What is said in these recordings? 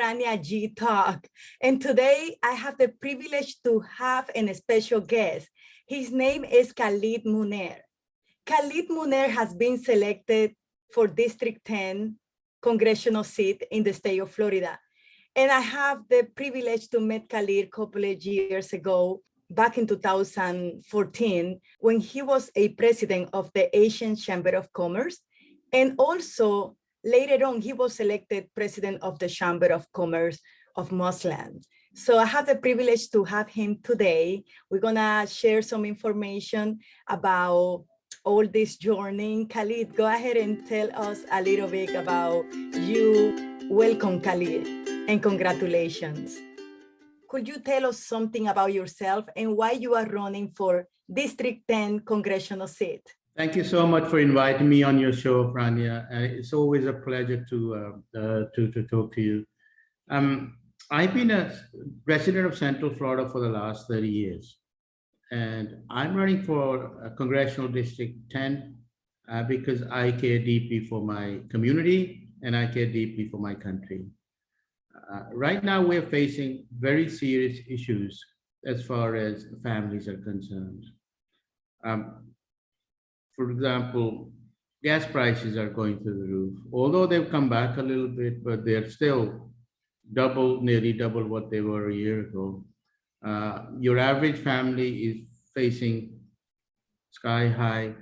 FraniaG Talk. And today I have the privilege to have a special guest. His name is Khalid Muneer. Khalid Muneer has been selected for District 10 congressional seat in the state of Florida. And I have the privilege to meet Khalid a couple of years ago, back in 2014, when he was a president of the Asian Chamber of Commerce. And also later on, he was elected president of the Chamber of Commerce of Muslim. So I have the privilege to have him today. We're gonna share some information about all this journey. Khalid, go ahead and tell us a little bit about you. Welcome, Khalid, and congratulations. Could you tell us something about yourself and why you are running for District 10 congressional seat? Thank you so much for inviting me on your show, Frania. It's always a pleasure to talk to you. I've been a resident of Central Florida for the last 30 years, and I'm running for Congressional District 10 because I care deeply for my community and I care deeply for my country. Right now, we're facing very serious issues as far as families are concerned. For example, gas prices are going through the roof. Although they've come back a little bit, but they're still nearly double what they were a year ago. Your average family is facing sky-high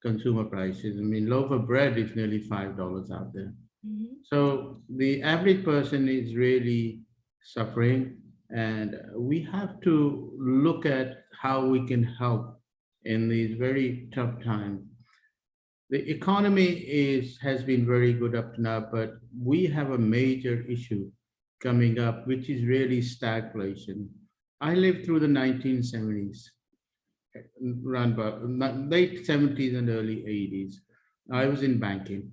consumer prices. I mean, loaf of bread is nearly $5 out there. Mm-hmm. So the average person is really suffering, and we have to look at how we can help in these very tough times. The economy has been very good up to now, but we have a major issue coming up, which is really stagflation. I lived through the 1970s, around about late 70s and early 80s. I was in banking.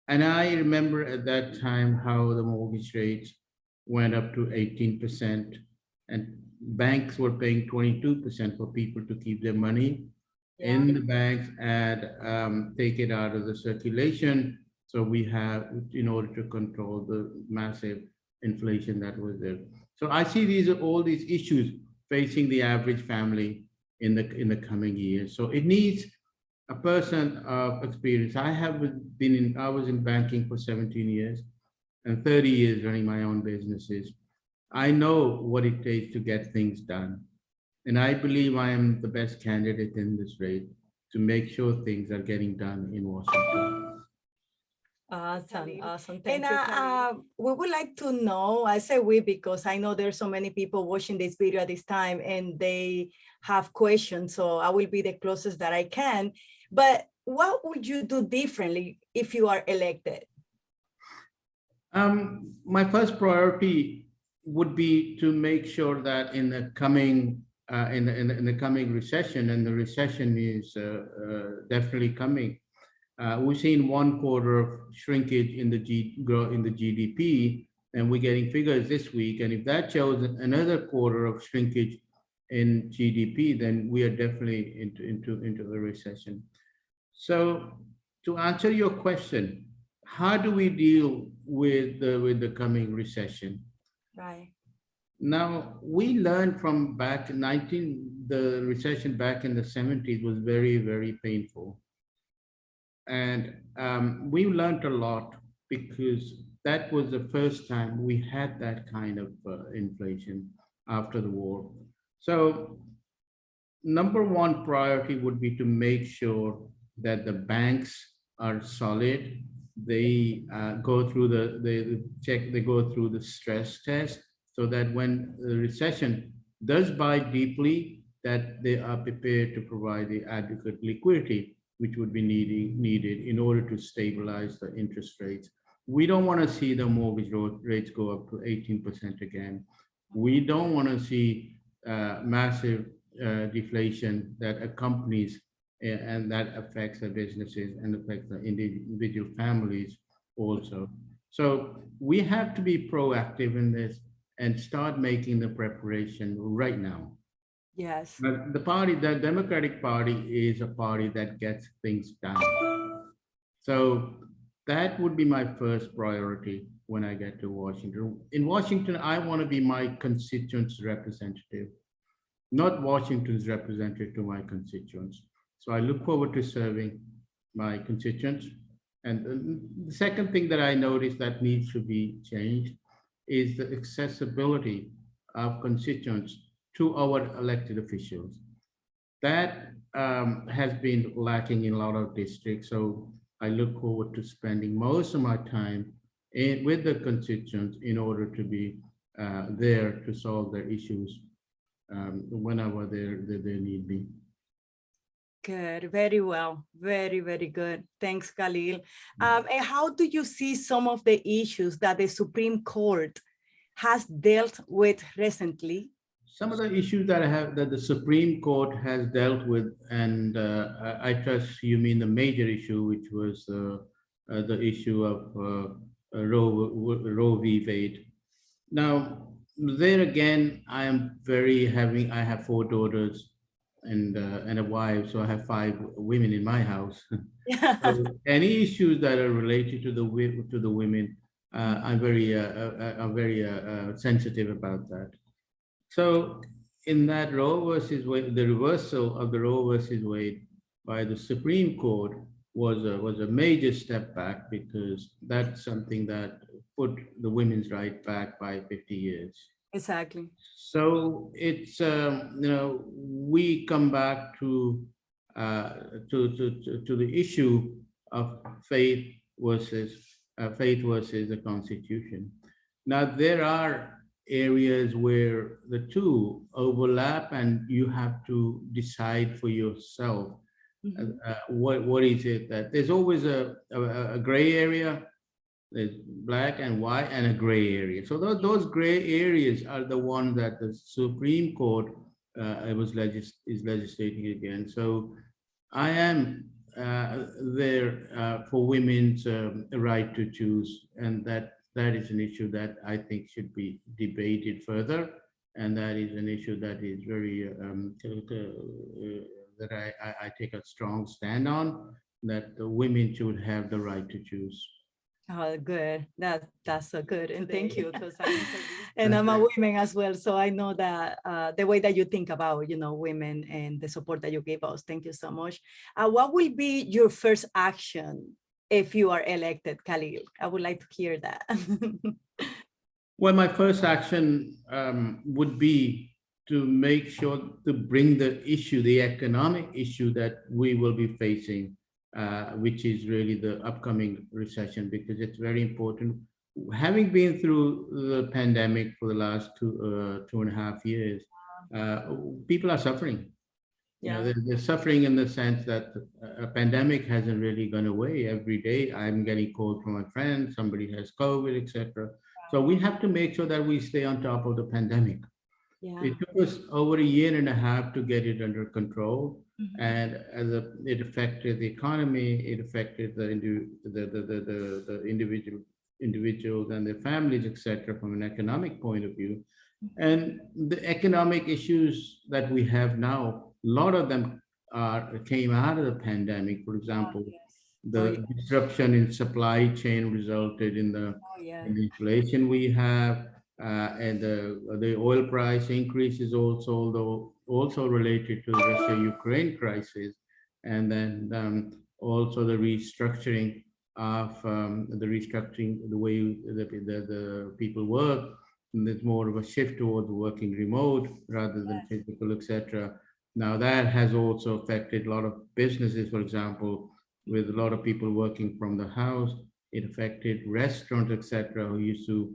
And I remember at that time how the mortgage rates went up to 18%, and banks were paying 22% for people to keep their money in the banks and take it out of the circulation. So we have, in order to control the massive inflation that was there. So I see all these issues facing the average family in the coming years. So it needs a person of experience. I was in banking for 17 years and 30 years running my own businesses. I know what it takes to get things done. And I believe I am the best candidate in this race to make sure things are getting done in Washington. Awesome. Thank you, we would like to know, I say we because I know there's so many people watching this video at this time and they have questions, so I will be the closest that I can. But what would you do differently if you are elected? My first priority would be to make sure that in the coming coming recession, and the recession is definitely coming. We've seen 1/4 of shrinkage in the GDP, and we're getting figures this week. And if that shows another 1/4 of shrinkage in GDP, then we are definitely into a recession. So to answer your question, how do we deal with the coming recession? Right. Now, we learned from the recession back in the 70s was very, very painful. And we learned a lot because that was the first time we had that kind of inflation after the war. So number one priority would be to make sure that the banks are solid. They go through the stress test so that when the recession does bite deeply, that they are prepared to provide the adequate liquidity which would be needed in order to stabilize the interest rates. We don't want to see the mortgage rates go up to 18% again. We don't want to see massive deflation that accompanies and that affects the businesses and affects the individual families also. So we have to be proactive in this and start making the preparation right now. Yes. But the Democratic Party is a party that gets things done. So that would be my first priority. when I get to Washington. In Washington, I want to be my constituents' representative, not Washington's representative to my constituents. So I look forward to serving my constituents. And the second thing that I noticed that needs to be changed is the accessibility of constituents to our elected officials. That has been lacking in a lot of districts. So I look forward to spending most of my time with the constituents in order to be there to solve their issues whenever they need me. Good, very well, very, very good. Thanks, Khalil. And how do you see some of the issues that the Supreme Court has dealt with recently? Some of the issues that the Supreme Court has dealt with, and I trust you mean the major issue, which was the issue of Roe v. Wade. Now, there again, I have four daughters and a wife, so I have five women in my house. So any issues that are related to the women, I'm very sensitive about that. So in that Roe versus Wade, the reversal of the Roe versus Wade by the Supreme Court was a major step back, because that's something that put the women's right back by 50 years. Exactly. So it's we come back to the issue of faith versus the Constitution. Now there are areas where the two overlap, and you have to decide for yourself what is it that there's always a gray area. There's black and white and a gray area. So those gray areas are the ones that the Supreme Court is legislating against. So I am there for women's right to choose, and that is an issue that I think should be debated further, and that is an issue that is very that I take a strong stand on, that the women should have the right to choose. Oh, good. That's so good. And thank you, because I'm a woman as well. So I know that the way that you think about, women and the support that you gave us. Thank you so much. What will be your first action if you are elected, Khalil? I would like to hear that. Well, my first action would be to make sure to bring the issue, the economic issue that we will be facing, which is really the upcoming recession, because it's very important. Having been through the pandemic for the last 2.5 years, people are suffering. Yeah. They're suffering in the sense that a pandemic hasn't really gone away. Every day I'm getting calls from my friends, somebody has COVID, etc. So we have to make sure that we stay on top of the pandemic. Yeah. It took us over 1.5 years to get it under control, and it affected the economy. It affected the individuals and their families, etc. From an economic point of view, and the economic issues that we have now, a lot of them came out of the pandemic. For example, the disruption in supply chain resulted in the inflation we have. And the oil price increase is also related to the Russia-Ukraine crisis, and then also the restructuring the way the people work. And there's more of a shift towards working remote rather than physical, etc. Now that has also affected a lot of businesses. For example, with a lot of people working from the house, it affected restaurants, etc., who used to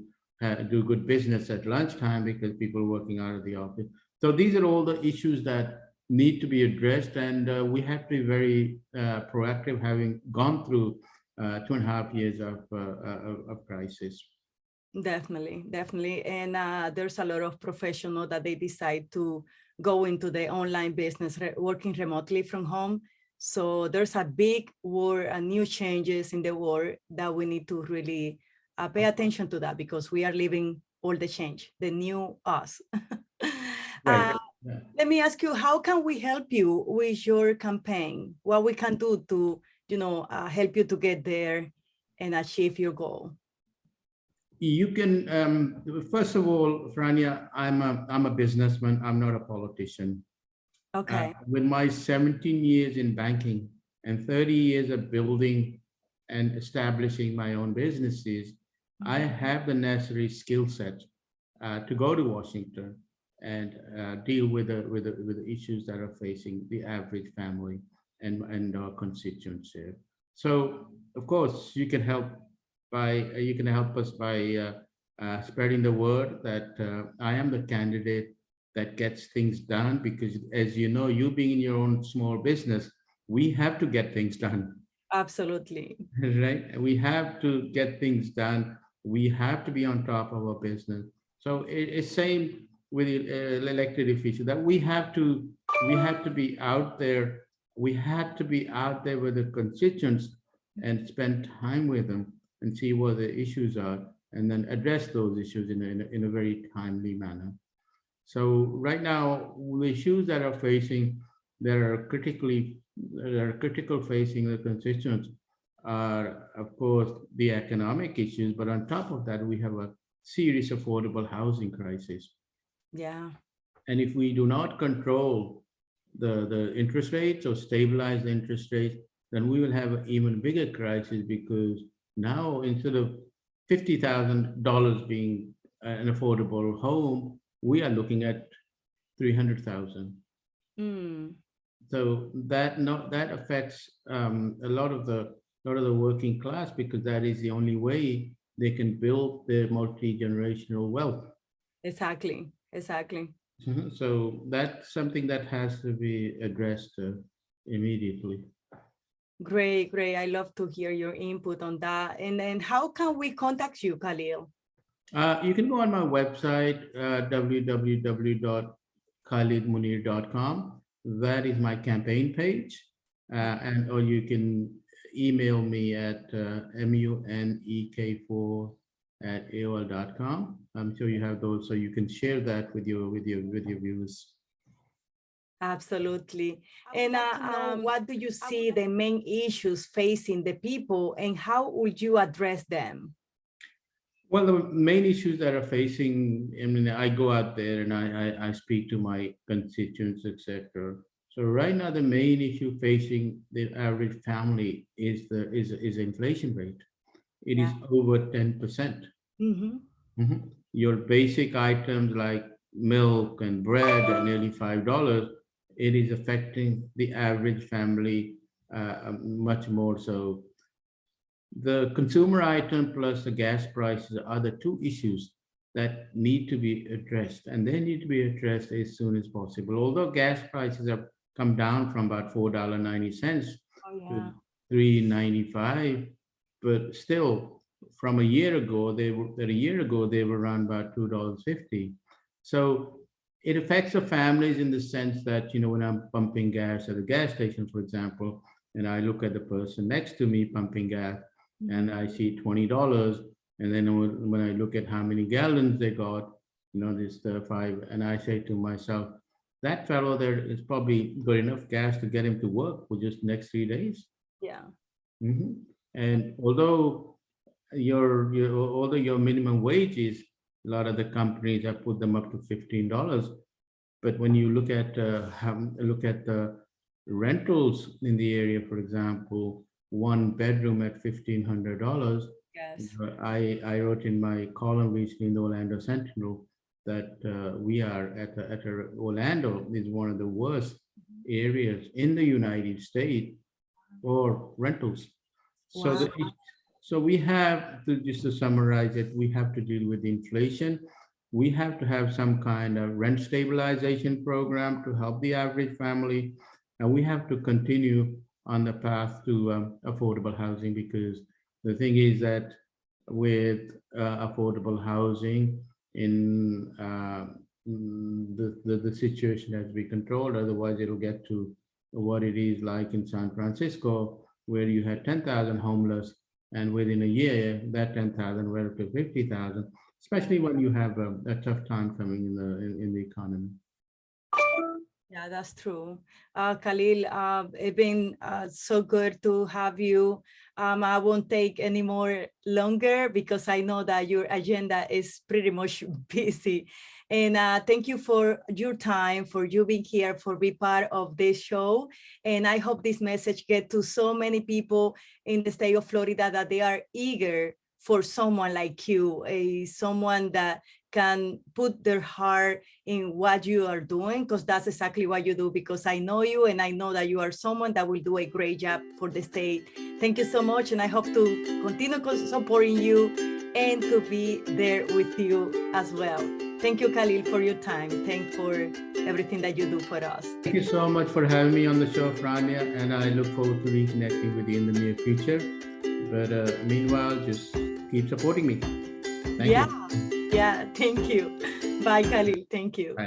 do good business at lunchtime because people are working out of the office. So these are all the issues that need to be addressed, and we have to be very proactive, having gone through 2.5 years of crisis. Definitely. And there's a lot of professionals that they decide to go into the online business, working remotely from home. So there's a big war and new changes in the world that we need to really pay attention to that, because we are living all the change, the new us. Right. Let me ask you, how can we help you with your campaign? What we can do to, help you to get there and achieve your goal? You can, first of all, Frania, I'm a businessman. I'm not a politician. Okay. With my 17 years in banking and 30 years of building and establishing my own businesses, I have the necessary skill set to go to Washington and deal with the issues that are facing the average family and our constituents here. So, of course, you can help us by spreading the word that I am the candidate that gets things done, because as you know, you being in your own small business, we have to get things done. Absolutely. Right? We have to get things done. We have to be on top of our business. So it's same with the elected officials, that we have to be out there. We have to be out there with the constituents and spend time with them and see what the issues are, and then address those issues in a very timely manner. So right now, the issues that are facing, that are critical facing the constituents are, of course, the economic issues. But on top of that, we have a serious affordable housing crisis. Yeah. And if we do not control the interest rates or stabilize the interest rates, then we will have an even bigger crisis, because now instead of $50,000 being an affordable home, we are looking at 300,000. Mm. So that affects a lot of the working class, because that is the only way they can build their multi-generational wealth. Exactly. Exactly. So that's something that has to be addressed immediately. Great, great. I love to hear your input on that. And then how can we contact you, Khalil? You can go on my website, www.khalidmuneer.com. That is my campaign page. And or you can email me at munek4@aol.com. I'm sure you have those, so you can share that with your viewers. Absolutely. And what do you see the main issues facing the people, and how would you address them? Well, the main issues that are facing, I mean, I go out there and I speak to my constituents, etc. So right now, the main issue facing the average family is inflation rate. It is over 10%. Mm-hmm. Your basic items like milk and bread are nearly $5. It is affecting the average family much more so. The consumer item plus the gas prices are the two issues that need to be addressed, and they need to be addressed as soon as possible. Although gas prices have come down from about $4.90 Oh, to yeah. $3.95, but still, from a year ago, they were around about $2.50. So it affects the families in the sense that, when I'm pumping gas at a gas station, for example, and I look at the person next to me pumping gas, and I see $20, and then when I look at how many gallons they got, this five, and I say to myself, that fellow there is probably got enough gas to get him to work for just the next 3 days. Yeah. And although your minimum wage is, a lot of the companies have put them up to $15, but when you look at the rentals in the area, for example, one bedroom at $1,500. Yes. I wrote in my column recently in the Orlando Sentinel that we are at Orlando is one of the worst areas in the United States for rentals. So Wow. so we have to, just to summarize it, we have to deal with inflation. We have to have some kind of rent stabilization program to help the average family, and we have to continue on the path to affordable housing, because the thing is that with affordable housing in the situation has to be controlled, otherwise it'll get to what it is like in San Francisco, where you had 10,000 homeless, and within a year that 10,000 went up to 50,000, especially when you have a tough time coming in the economy. Yeah, that's true. Khalil, it's been so good to have you. I won't take any more longer because I know that your agenda is pretty much busy. And thank you for your time, for you being here, for being part of this show. And I hope this message get to so many people in the state of Florida that they are eager for someone like you, someone that can put their heart in what you are doing, because that's exactly what you do, because I know you and I know that you are someone that will do a great job for the state. Thank you so much, and I hope to continue supporting you and to be there with you as well. Thank you, Khalil, for your time. Thank for everything that you do for us. Thank you so much for having me on the show, Frania, and I look forward to reconnecting with you in the near future. But meanwhile, just keep supporting me. Thank you. Yeah, thank you. Bye, Khalil. Thank you. Bye.